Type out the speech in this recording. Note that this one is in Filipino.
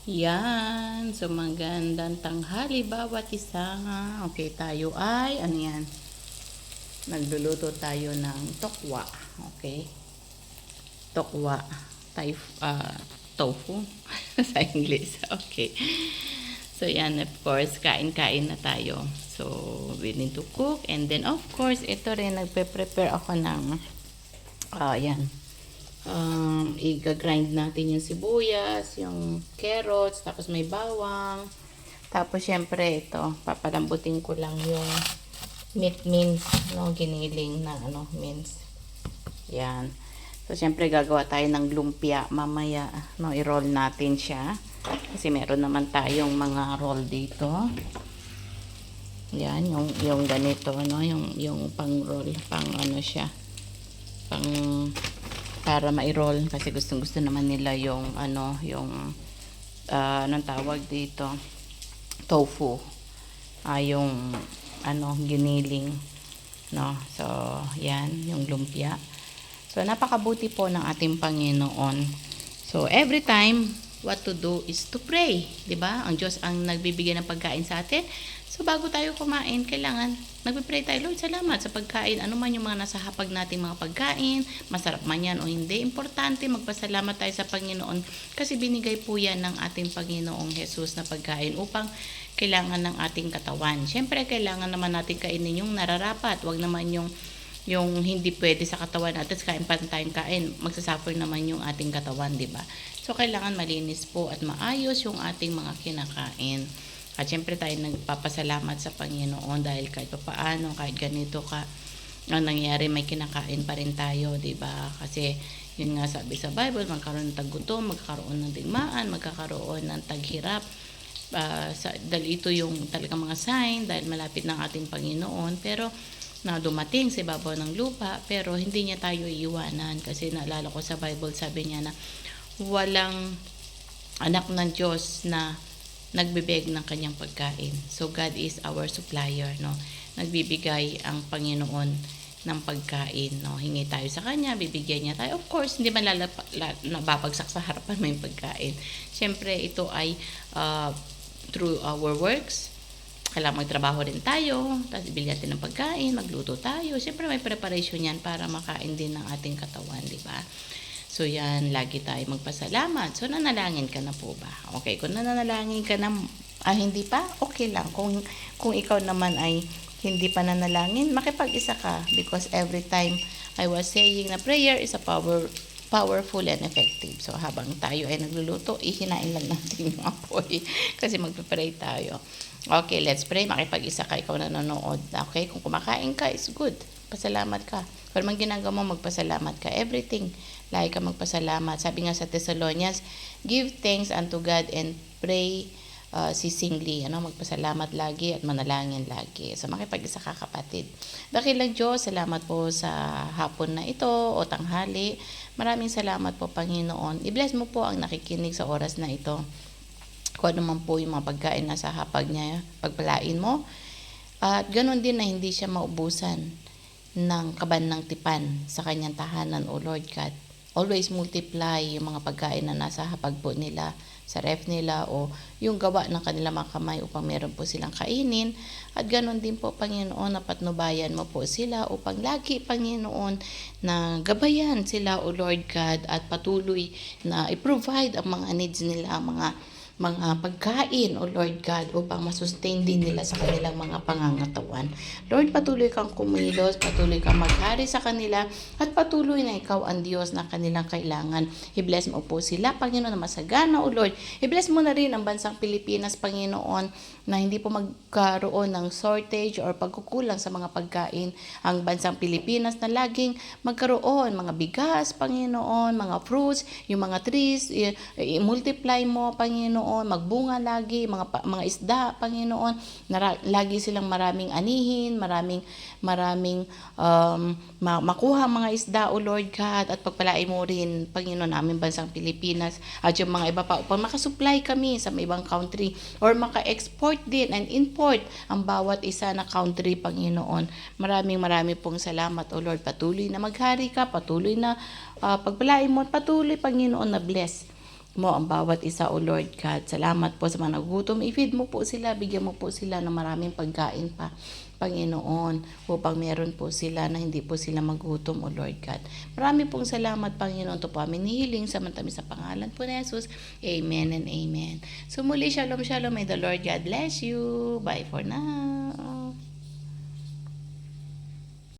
Yan. So, magandang tanghali bawat isa. Okay, tayo ay, ano yan? Nagluluto tayo ng tokwa. Okay? Tokwa. Tay, tofu. Sa English. Okay. So, yan. Of course, kain-kain na tayo. So, we need to cook. And then, of course, ito rin, nagpe-prepare ako ng, yan. I-grind natin yung sibuyas, yung carrots, tapos may bawang. Tapos, syempre, ito, papalambutin ko lang yung meat mince, no, giniling na, mince. Yan. So, syempre, gagawa tayo ng lumpia mamaya, no, i-roll natin siya. Kasi meron naman tayong mga roll dito. Yan, yung ganito, no, yung pang-roll, pang ano siya, pang para ma-roll kasi gustong-gusto naman nila yung anong tawag dito, tofu, yung giniling, no. So yan yung lumpia. So napakabuti po ng ating Panginoon. So every time what to do is to pray, 'di ba? Ang Diyos ang nagbibigay ng pagkain sa atin. So bago tayo kumain, kailangan nagpe-pray tayo, Lord, salamat sa pagkain. Ano man yung mga nasa hapag nating mga pagkain, masarap man yan o hindi, importante magpasalamat tayo sa Panginoon kasi binigay po yan ng ating Panginoong Jesus na pagkain upang kailangan ng ating katawan. Siyempre, kailangan naman natin kainin yung nararapat. Wag naman yung hindi pwede sa katawan natin, kain pa tayong kain, magsasuffer naman yung ating katawan, di ba? So, kailangan malinis po at maayos yung ating mga kinakain. At syempre tayo nagpapasalamat sa Panginoon dahil kahit paano, kahit ganito ka ang nangyayari, may kinakain pa rin tayo, di ba? Kasi yun nga sabi sa Bible, magkaroon ng taggutom, magkakaroon ng digmaan, magkakaroon ng taghirap. Dahil ito yung talagang mga sign, dahil malapit ng ating Panginoon, pero na dumating sa ibabaw ng lupa, pero hindi niya tayo iiwanan. Kasi naalala ko sa Bible, sabi niya na walang anak ng Diyos na nagbibigay ng kanyang pagkain. So God is our supplier, no. Nagbibigay ang Panginoon ng pagkain, no. Hingi tayo sa kanya, bibigyan niya tayo. Of course, hindi man nababagsak sa harapan mo yung pagkain. Siyempre, ito ay through our works. Kailangan magtrabaho rin tayo, tapos ibili natin ng pagkain, magluto tayo. Siyempre, may preparation yan para makain din ng ating katawan, di ba? So, yan, lagi tayo magpasalamat. So, nanalangin ka na po ba? Okay, kung nanalangin ka na, hindi pa, okay lang. Kung ikaw naman ay hindi pa nanalangin, makipag-isa ka. Because every time I was saying na prayer is a powerful and effective. So, habang tayo ay nagluluto, ihinain lang natin yung apoy. Kasi magpapray tayo. Okay, let's pray. Makipag-isa ka, ikaw na nanonood. Okay, kung kumakain ka, is good. Pasalamat ka. Pero man ginagawa mo, magpasalamat ka. Everything, lagi ka magpasalamat. Sabi nga sa Thessalonians, give thanks unto God and pray ceasingly. Magpasalamat lagi at manalangin lagi. So, makipag-isa ka, kapatid. Dakilang Diyos, salamat po sa hapon na ito o tanghali. Maraming salamat po, Panginoon. I-bless mo po ang nakikinig sa oras na ito. Kung ano man po yung mga pagkain na sa hapag niya, pagpalain mo. At ganoon din na hindi siya maubusan ng kaban ng tipan sa kanyang tahanan, O Lord God. Always multiply yung mga pagkain na nasa hapag po nila, sa ref nila, o yung gawa ng kanilang mga kamay upang meron po silang kainin. At ganoon din po, Panginoon, na patnubayan mo po sila upang lagi, Panginoon, na gabayan sila, O Lord God, at patuloy na i-provide ang mga needs nila, mga pagkain, O Lord God, upang masustain din nila sa kanilang mga pangangatawan. Lord, patuloy kang kumilos, patuloy kang maghari sa kanila, at patuloy na ikaw ang Diyos na kanilang kailangan. I-bless mo po sila, Panginoon, na masagana, O Lord. I-bless mo na rin ang bansang Pilipinas, Panginoon, na hindi po magkaroon ng shortage or pagkukulang sa mga pagkain. Ang bansang Pilipinas na laging magkaroon mga bigas, Panginoon, mga fruits, yung mga trees, i-multiply mo, Panginoon, magbunga lagi, mga isda, Panginoon, lagi silang maraming anihin, maraming makuha mga isda, O Lord God, at pagpalain mo rin, Panginoon, namin bansang Pilipinas, at yung mga iba pa, upang makasupply kami sa ibang country, or maka-export din and import ang bawat isa na country, Panginoon. Maraming pong salamat, O Lord. Patuloy na maghari ka, patuloy na pagpalain mo, at patuloy, Panginoon, na bless mo ang bawat isa, O Lord God. Salamat po sa mga nagugutom. I-feed mo po sila, bigyan mo po sila ng maraming pagkain pa, Panginoon, upang meron po sila na hindi po sila magutom, O Lord God. Marami pong salamat, Panginoon. Ito po aming nihiling sa pangalan po ni Jesus. Amen and amen. So muli, shalom, shalom. May the Lord God bless you. Bye for now.